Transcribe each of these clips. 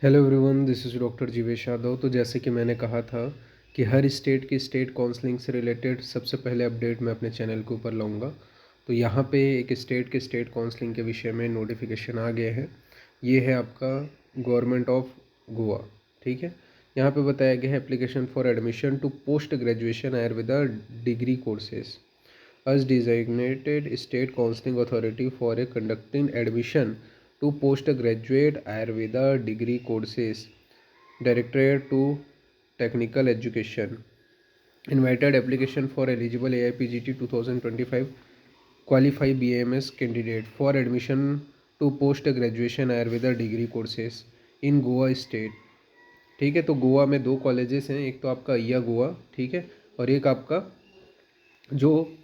Hello everyone, this is doctor Jeevesh Yadav. तो जैसे कि मैंने कहा था कि हर स्टेट की स्टेट काउंसलिंग से रिलेटेड सबसे पहले अपडेट मैं अपने चैनल के ऊपर लाऊंगा। तो यहाँ पे एक स्टेट के स्टेट काउंसलिंग के विषय में नोटिफिकेशन आ गए हैं। ये है आपका गवर्नमेंट ऑफ गोवा। ठीक है, यहाँ पे बताया गया है application for admission to post graduation Ayurveda degree courses as designated state counseling authority for a conducting admission to postgraduate Ayurveda degree courses. Directorate to Technical Education invited application for eligible AIPGT 2025 qualified BAMS candidate for admission to post graduation Ayurveda degree courses in Goa state. ठीक है, तो गोवा में दो colleges हैं, एक तो आपका अय्या गोवा, ठीक है, और एक आपका जो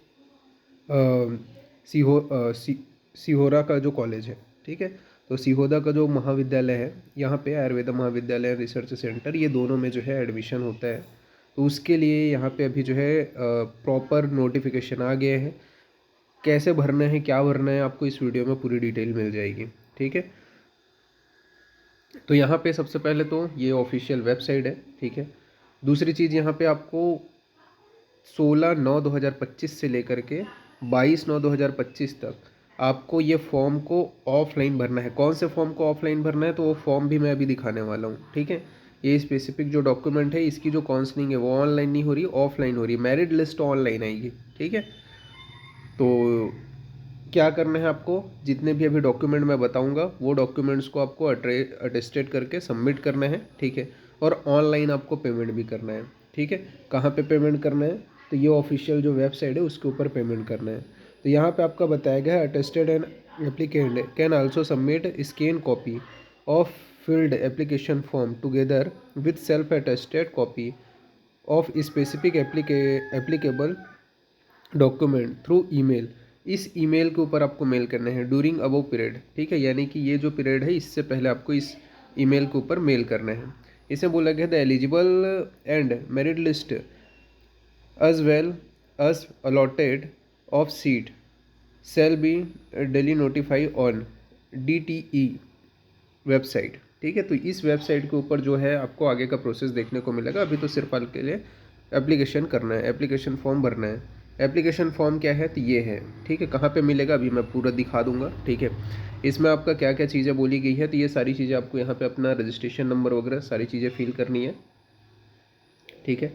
सिहोरा का जो कॉलेज है। ठीक है, तो सिहोदा का जो महाविद्यालय है, यहाँ पे आयुर्वेदा महाविद्यालय रिसर्च सेंटर, ये दोनों में जो है एडमिशन होता है। तो उसके लिए यहाँ पे अभी जो है प्रॉपर नोटिफिकेशन आ गए हैं। कैसे भरना है, क्या भरना है, आपको इस वीडियो में पूरी डिटेल मिल जाएगी। ठीक है, तो यहाँ पे सबसे पहले तो ये ऑफिशियल वेबसाइट है। ठीक है, दूसरी चीज़ यहाँ पे आपको 16/9/2025 से लेकर के 22/9/2025 तक आपको ये फॉर्म को ऑफलाइन भरना है। कौन से फॉर्म को ऑफलाइन भरना है, तो वो फॉर्म भी मैं अभी दिखाने वाला हूँ। ठीक है, ये स्पेसिफिक जो डॉक्यूमेंट है, इसकी जो काउंसलिंग है वो ऑनलाइन नहीं हो रही, ऑफलाइन हो रही है। मेरिट लिस्ट ऑनलाइन आएगी। ठीक है, तो क्या करना है आपको, जितने भी अभी डॉक्यूमेंट मैं बताऊंगा वो डॉक्यूमेंट्स को आपको अटेस्टेड करके सबमिट करना है। ठीक है, और ऑनलाइन आपको पेमेंट भी करना है। ठीक है, कहाँ पे पेमेंट करना है, तो ये ऑफिशियल जो वेबसाइट है उसके ऊपर पेमेंट करना है। तो यहाँ पे आपका बताया गया है attested and applicant can also submit scan copy of filled application form together with self attested copy of specific applicable document through email. इस ईमेल के ऊपर आपको मेल करना है ड्यूरिंग अबव पीरियड। ठीक है, यानी कि ये जो पीरियड है इससे पहले आपको इस ईमेल के ऊपर मेल करना है। इसे बोला गया the eligible and merit list as well as allotted of seat shall be daily notify on DTE website. ठीक है, तो इस वेबसाइट के ऊपर जो है आपको आगे का प्रोसेस देखने को मिलेगा। अभी तो सिर्फ हाल के लिए एप्लीकेशन करना है, एप्लीकेशन फॉर्म भरना है। एप्लीकेशन फॉर्म क्या है, तो ये है। ठीक है, कहाँ पे मिलेगा अभी मैं पूरा दिखा दूंगा। ठीक है, इसमें आपका क्या क्या चीज़ें बोली गई है, तो ये सारी चीज़ें आपको यहाँ पे अपना रजिस्ट्रेशन नंबर वगैरह सारी चीज़ें फिल करनी है। ठीक है,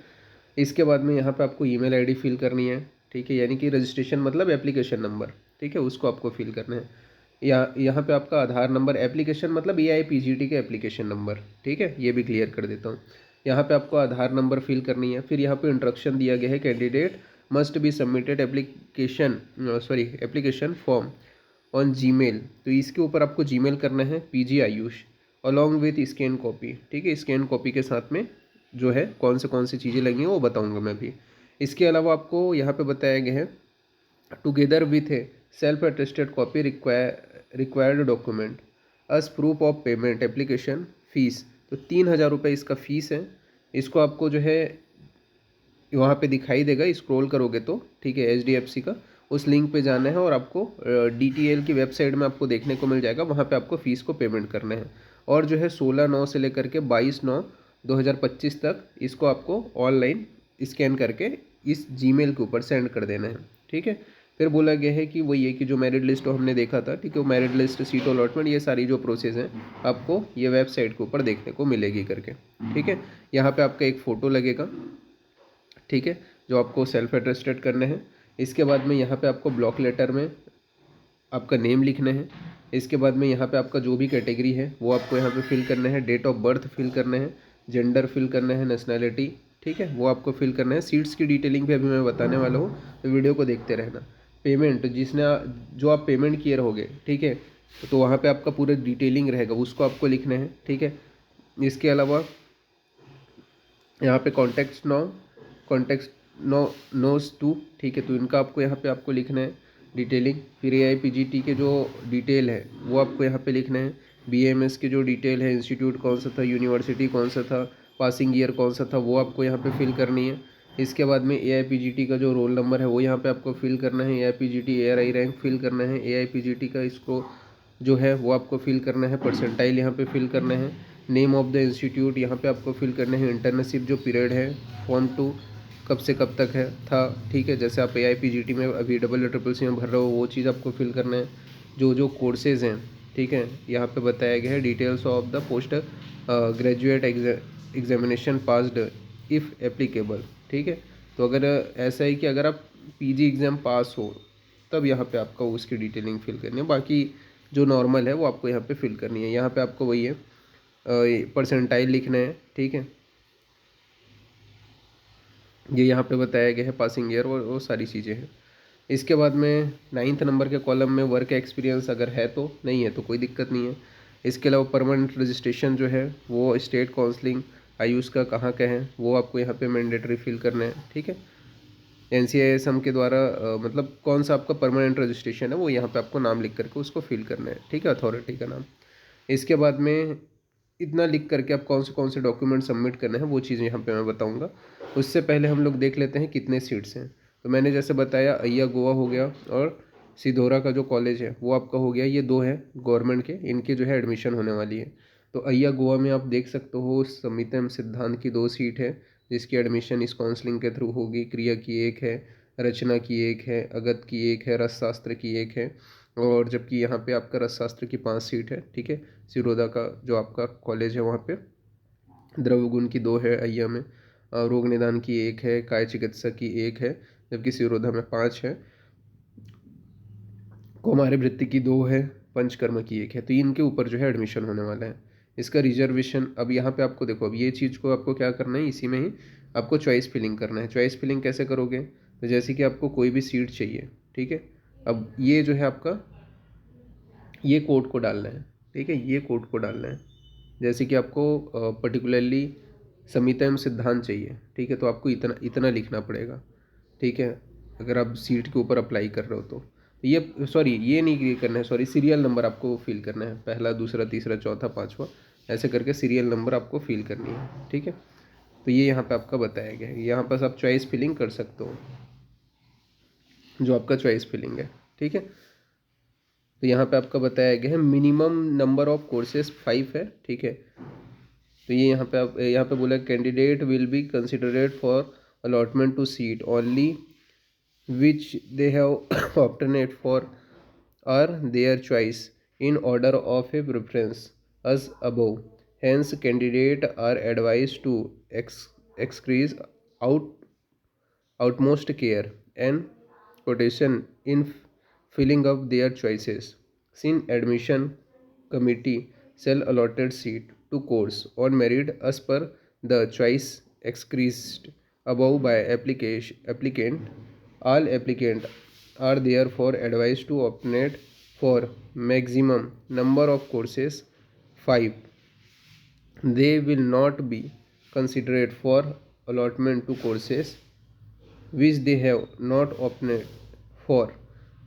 इसके बाद में यहाँ पे आपको ईमेल आईडी फिल करनी है। ठीक है, यानी कि रजिस्ट्रेशन मतलब एप्लीकेशन नंबर। ठीक है, उसको आपको फिल करना है। यहाँ पे आपका आधार नंबर, एप्लीकेशन मतलब AIPGT के एप्लीकेशन नंबर। ठीक है, ये भी क्लियर कर देता हूँ। यहाँ पे आपको आधार नंबर फिल करनी है। फिर यहाँ पे इंस्ट्रक्शन दिया गया है candidate must be submitted application form on Gmail. तो इसके ऊपर आपको जीमेल करना है PG Ayush along with scan copy. ठीक है, स्कैन कॉपी के साथ में जो है कौन से चीज़ें लगेंगी वो बताऊंगा मैं भी। इसके अलावा आपको यहाँ पे बताया गया है together with A self attested copy required document us proof of payment application fees. तो 3,000 रुपये इसका फ़ीस है। इसको आपको जो है वहाँ पे दिखाई देगा, स्क्रॉल करोगे तो। ठीक है, HDFC का उस लिंक पे जाना है और आपको DTL की वेबसाइट में आपको देखने को मिल जाएगा। वहाँ पे आपको फ़ीस को पेमेंट करना है। और जो है 16/9 से लेकर के 22/9/2025 तक इसको आपको ऑनलाइन स्कैन करके इस जीमेल के ऊपर सेंड कर देना है। ठीक है, फिर बोला गया है कि वही है कि जो मेरिट लिस्ट हमने देखा था, ठीक है, वो मेरिट लिस्ट, सीट अलॉटमेंट, ये सारी जो प्रोसेस हैं आपको ये वेबसाइट के ऊपर देखने को मिलेगी करके। ठीक है, यहाँ पे आपका एक फ़ोटो लगेगा। ठीक है, जो आपको सेल्फ अटेस्टेड करने हैं। इसके बाद में यहाँ पे आपको ब्लॉक लेटर में आपका नेम लिखना है। इसके बाद में यहाँ पे आपका जो भी कैटेगरी है वो आपको यहाँ पे फिल करना है। डेट ऑफ बर्थ फिल करना है, जेंडर फिल करना है, नेशनैलिटी, ठीक है, वो आपको फिल करना है। सीट्स की डिटेलिंग भी अभी मैं बताने वाला हूँ, तो वीडियो को देखते रहना। पेमेंट जो आप पेमेंट किए रहोगे, ठीक है, तो वहाँ पे आपका पूरा डिटेलिंग रहेगा, उसको आपको लिखना है। ठीक है, इसके अलावा यहाँ पे कॉन्टेक्ट नोस टू, ठीक है, तो इनका आपको यहाँ पे आपको लिखना है डिटेलिंग। फिर AIPGT के जो डिटेल है वो आपको यहाँ पे लिखना है। BAMS के जो डिटेल है, इंस्टीट्यूट कौन सा था, यूनिवर्सिटी कौन सा था, पासिंग ईयर कौन सा था, वो आपको यहाँ पे फिल करनी है। इसके बाद में AIPGT का जो रोल नंबर है वो यहाँ पे आपको फिल करना है। AIPGT ARI रैंक फिल करना है। AIPGT का इसको जो है वो आपको फिल करना है। परसेंटाइल यहाँ पे फिल करना है। नेम ऑफ द इंस्टीट्यूट यहाँ पे आपको फिल करना है, इंटर्नशिप जो पीरियड है, फॉर्म 2 कब से कब तक है था, ठीक है। जैसे आप AIPGT में अभी EEEC में भर रहे हो वो चीज़ आपको फिल करना है। जो जो कोर्सेज़ हैं, ठीक है, यहाँ पे बताया गया है details of the post graduate examination passed if applicable, ठीक है। तो अगर ऐसा है कि अगर आप PG एग्ज़ाम पास हो तब यहाँ पे आपको उसकी डिटेलिंग फिल करनी है, बाकी जो नॉर्मल है वो आपको यहाँ पे फिल करनी है। यहाँ पे आपको वही है परसेंटाइल लिखना है, ठीक है। ये यहाँ पे बताया गया है पासिंग ईयर और वो सारी चीज़ें हैं। इसके बाद में 9th नंबर के कॉलम में वर्क एक्सपीरियंस अगर है तो, नहीं है तो कोई दिक्कत नहीं है। इसके अलावा परमानेंट रजिस्ट्रेशन जो है वो स्टेट काउंसलिंग आयुष का कहाँ का है वो आपको यहाँ पे मैंडेटरी फिल करना है, ठीक है। NCISM के द्वारा मतलब कौन सा आपका परमानेंट रजिस्ट्रेशन है वो यहाँ पे आपको नाम लिख करके उसको फिल करना है, ठीक है, अथॉरिटी का नाम। इसके बाद में इतना लिख करके आप कौन से डॉक्यूमेंट सबमिट करने हैं वो चीज़ें यहाँ पे मैं बताऊँगा। उससे पहले हम लोग देख लेते हैं कितने सीट्स हैं। तो मैंने जैसे बताया अय्या गोवा हो गया और सिधोरा का जो कॉलेज है वो आपका हो गया, ये 2 है गवर्नमेंट के, इनके जो है एडमिशन होने वाली है। तो अय्या गोवा में आप देख सकते हो समितम सिद्धांत की 2 सीट है जिसकी एडमिशन इस काउंसलिंग के थ्रू होगी। क्रिया की 1 है, रचना की 1 है, अगत की 1 है, रसशास्त्र की 1 है, और जबकि यहाँ पे आपका रसशास्त्र की 5 सीट है, ठीक है। सिरोदा का जो आपका कॉलेज है वहाँ पे द्रवगुण की 2 है अय्या में, रोग निदान की 1 है, काय चिकित्सा की 1 है, जबकि सिरोधा में 5 है, कौमार्य वृत्ति की 2 है, पंचकर्म की 1 है। तो इनके ऊपर जो है एडमिशन होने वाला है। इसका रिजर्वेशन अब यहाँ पे आपको देखो, अब ये चीज़ को आपको क्या करना है, इसी में ही आपको चॉइस फिलिंग करना है। चॉइस फिलिंग कैसे करोगे, तो जैसे कि आपको कोई भी सीट चाहिए, ठीक है। अब ये जो है आपका ये कोड को डालना है, ठीक है, ये कोड को डालना है। जैसे कि आपको पर्टिकुलरली संहिता एवं सिद्धांत चाहिए, ठीक है, तो आपको इतना इतना लिखना पड़ेगा, ठीक है, अगर आप सीट के ऊपर अप्लाई कर रहे हो तो। ये सॉरी ये नहीं करना है, सॉरी सीरियल नंबर आपको फिल करना है, पहला दूसरा तीसरा चौथा पाँचवा ऐसे करके सीरियल नंबर आपको फिल करनी है, ठीक है। तो ये यहाँ पे आपका बताया गया है, यहाँ पर आप चॉइस फिलिंग कर सकते हो, जो आपका चॉइस फिलिंग है, ठीक है। तो यहाँ पे आपका बताया गया है मिनिमम नंबर ऑफ कोर्सेज 5 है, ठीक है। तो ये यहाँ पे आप यहाँ पे बोला candidate will be considered for allotment to seat only which they have obtained for are their choice in order of a preference as above. Hence, candidates are advised to exercise out utmost care and caution in filling up their choices. Since admission committee shall allotted seat to course on merit as per the choice expressed above by applicant, all applicants are therefore advised to opt for maximum number of courses 5. They will not be considered for allotment to courses which they have not opted for,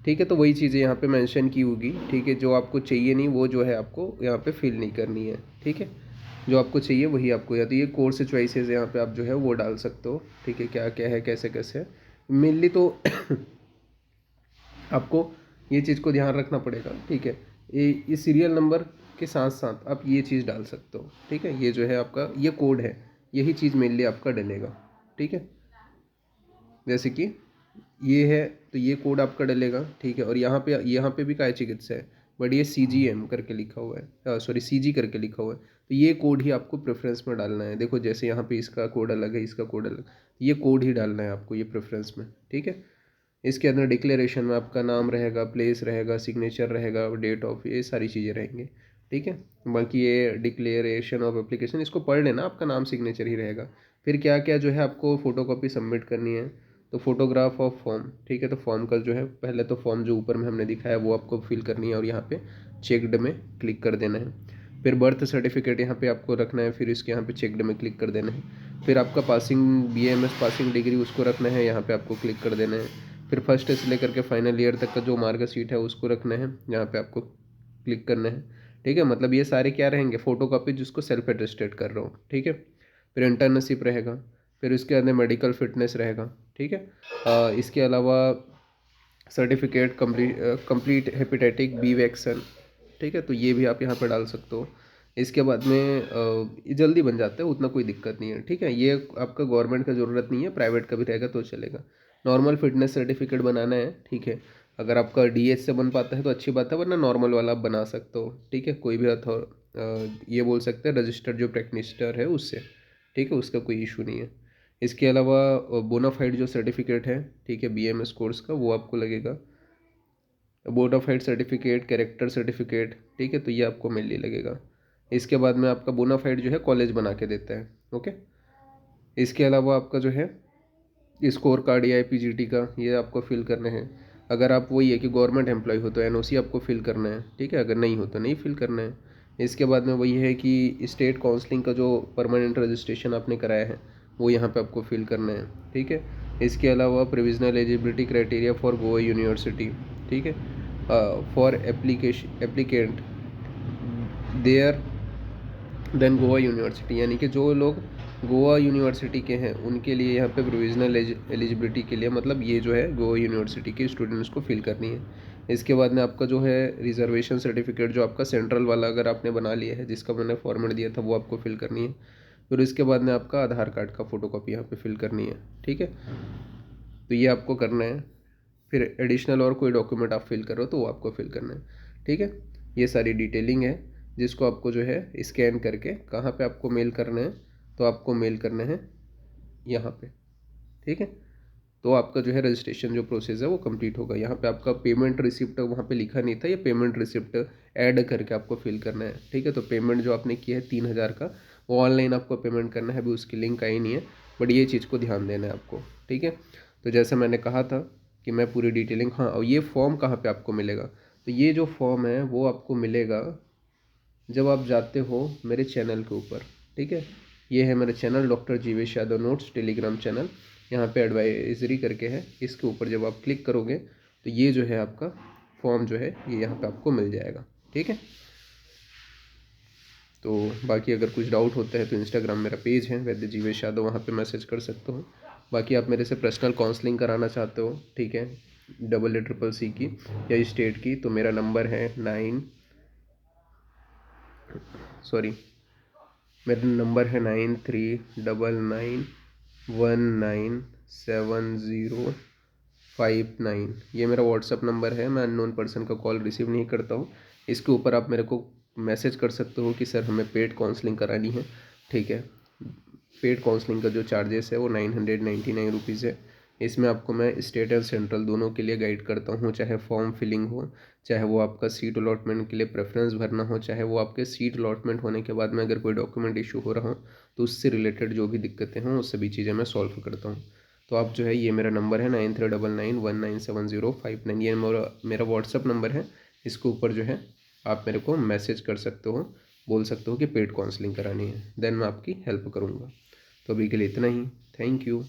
ठीक है। तो वही चीज़ें यहाँ पे mention की होगी, ठीक है। जो आपको चाहिए नहीं वो जो है आपको यहाँ पे फिल नहीं करनी है, ठीक है। जो आपको चाहिए वही आपको, या तो ये कोर्स चॉइसेस यहाँ पे आप जो है वो डाल सकते हो, ठीक है, क्या क्या है कैसे कैसे है मेनली तो आपको ये चीज़ को ध्यान रखना पड़ेगा, ठीक है। ये सीरियल नंबर के साथ साथ आप ये चीज़ डाल सकते हो, ठीक है। ये जो है आपका ये कोड है, यही चीज़ मेनली आपका डलेगा, ठीक है। जैसे कि ये है तो ये कोड आपका डलेगा, ठीक है। और यहाँ पे भी काय चिकित्सा है, बट ये CGM करके लिखा हुआ है, सॉरी CG करके लिखा हुआ है। तो ये कोड ही आपको प्रेफरेंस में डालना है। देखो जैसे यहाँ पे इसका कोड अलग है, इसका कोड अलग, ये कोड ही डालना है आपको ये प्रेफरेंस में, ठीक है। इसके अंदर डिक्लेरेशन में आपका नाम रहेगा, प्लेस रहेगा, सिग्नेचर रहेगा, डेट ऑफ, ये सारी चीज़ें रहेंगी, ठीक है। बाकी ये डिक्लेरेशन ऑफ एप्लीकेशन इसको पढ़ लेना, आपका नाम सिग्नेचर ही रहेगा। फिर क्या क्या जो है आपको फ़ोटोकॉपी सबमिट करनी है, तो फोटोग्राफ ऑफ फॉर्म, ठीक है। तो फॉर्म का जो है पहले तो फॉर्म जो ऊपर में हमने दिखाया वो आपको फिल करनी है और यहाँ पे चेक्ड में क्लिक कर देना है। फिर बर्थ सर्टिफिकेट यहाँ पे आपको रखना है, फिर इसके यहाँ पे चेक्ड में क्लिक कर देना है। फिर आपका पासिंग BAMS पासिंग डिग्री उसको रखना है, यहाँ पे आपको क्लिक कर देना है। फिर फर्स्ट से लेकर के फाइनल ईयर तक का जो मार्कशीट है उसको रखना है, यहाँ पे आपको क्लिक करना है, ठीक है। मतलब ये सारे क्या रहेंगे, फोटोकॉपी जिसको सेल्फ अटेस्टेड कर रहा हूँ, ठीक है। फिर इंटर्नशिप रहेगा, फिर इसके अंदर मेडिकल फिटनेस रहेगा, ठीक है। इसके अलावा सर्टिफिकेट कंप्लीट हेपेटाइटिक B वैक्सीन, ठीक है। तो ये भी आप यहाँ पर डाल सकते हो। इसके बाद में ये जल्दी बन जाता है, उतना कोई दिक्कत नहीं है, ठीक है। ये आपका गवर्नमेंट का ज़रूरत नहीं है, प्राइवेट का भी रहेगा तो चलेगा। नॉर्मल फिटनेस सर्टिफिकेट बनाना है, ठीक है। अगर आपका डीएच से बन पाता है तो अच्छी बात है, वरना नॉर्मल वाला आप बना सकते हो, ठीक है। कोई भी ये बोल सकते हैं रजिस्टर्ड जो प्रैक्टिशनर है उससे, ठीक है, उसका कोई इशू नहीं है। इसके अलावा बोनाफाइड जो सर्टिफिकेट है, ठीक है, बीएमएस कोर्स का, वो आपको लगेगा। बोनाफाइड सर्टिफिकेट, कैरेक्टर सर्टिफिकेट, ठीक है, तो ये आपको मेनली लगेगा। इसके बाद में आपका बोनाफाइड जो है कॉलेज बना के देता है, ओके। इसके अलावा आपका जो है स्कोर कार्ड या पीजीटी का, ये आपको फिल करने हैं। अगर आप वही है कि गवर्नमेंट एम्प्लॉय हो तो एनओसी आपको फिल करना है, ठीक है। अगर नहीं हो तो नहीं फिल करना है। इसके बाद में वही है कि स्टेट काउंसलिंग का जो परमानेंट रजिस्ट्रेशन आपने कराया है वो यहाँ पे आपको फिल करना है, ठीक है। इसके अलावा provisional eligibility criteria for Goa university, ठीक है, for applicant there then Goa university, यानी कि जो लोग गोवा यूनिवर्सिटी के हैं उनके लिए यहाँ पे प्रोविजनल एलिजिबिलिटी के लिए, मतलब ये जो है गोवा यूनिवर्सिटी के स्टूडेंट्स को फिल करनी है। इसके बाद में आपका जो है रिजर्वेशन सर्टिफिकेट, जो आपका सेंट्रल वाला अगर आपने बना लिया है, जिसका मैंने फॉर्मेट दिया था, वो आपको फिल करनी है। फिर इसके बाद में आपका आधार कार्ड का फ़ोटोकॉपी यहाँ पे फिल करनी है, ठीक है। तो ये आपको करना है। फिर एडिशनल और कोई डॉक्यूमेंट आप फिल करो तो वो आपको फिल करना है, ठीक है। ये सारी डिटेलिंग है जिसको आपको जो है स्कैन करके कहाँ पे आपको मेल करना है, तो आपको मेल करना है यहाँ पे, ठीक है। तो आपका जो है रजिस्ट्रेशन जो प्रोसेस है वो कंप्लीट होगा। यहाँ पे आपका पेमेंट रिसिप्ट वहाँ पे लिखा नहीं था, ये पेमेंट रिसिप्ट ऐड करके आपको फिल करना है, ठीक है। तो पेमेंट जो आपने किया है 3,000 का, वो ऑनलाइन आपको पेमेंट करना है, अभी उसकी लिंक आई नहीं है, बट ये चीज़ को ध्यान देना है आपको, ठीक है। तो जैसे मैंने कहा था कि मैं पूरी डिटेलिंग, हाँ, और ये फॉर्म कहाँ पर आपको मिलेगा, तो ये जो फॉर्म है वो आपको मिलेगा जब आप जाते हो मेरे चैनल के ऊपर, ठीक है। ये है मेरा channel doctor Jeevesh Yadav notes Telegram channel, यहाँ पे एडवाइजरी करके है, इसके ऊपर जब आप क्लिक करोगे तो ये जो है आपका फॉर्म जो है ये यहाँ पे आपको मिल जाएगा, ठीक है। तो बाकी अगर कुछ डाउट होता है तो इंस्टाग्राम मेरा पेज है वैद्य जीवेश यादव, वहाँ पे मैसेज कर सकते हो। बाकी आप मेरे से पर्सनल काउंसलिंग कराना चाहते हो, ठीक है, EEEC की या स्टेट की, तो मेरा नंबर है मेरा नंबर है 9399197059। ये मेरा व्हाट्सअप नंबर है, मैं अननोन पर्सन का कॉल रिसीव नहीं करता हूँ। इसके ऊपर आप मेरे को मैसेज कर सकते हो कि सर हमें पेड काउंसलिंग करानी है, ठीक है। पेड काउंसलिंग का जो चार्जेस है वो 999 रुपीज़ है। इसमें आपको मैं स्टेट एंड सेंट्रल दोनों के लिए गाइड करता हूँ, चाहे फॉर्म फिलिंग हो, चाहे वो आपका सीट अलॉटमेंट के लिए प्रेफरेंस भरना हो, चाहे वो आपके सीट अलॉटमेंट होने के बाद में अगर कोई डॉक्यूमेंट इशू हो रहा हो तो उससे रिलेटेड जो भी दिक्कतें हों वो सभी चीज़ें मैं सॉल्व करता हूँ। तो आप जो है, ये मेरा नंबर है 9399197059, ये मेरा व्हाट्सअप नंबर है। इसके ऊपर जो है आप मेरे को मैसेज कर सकते हो, बोल सकते हो कि पेड काउंसलिंग करानी है, देन मैं आपकी हेल्प करूँगा। तो अभी के लिए इतना ही, थैंक यू।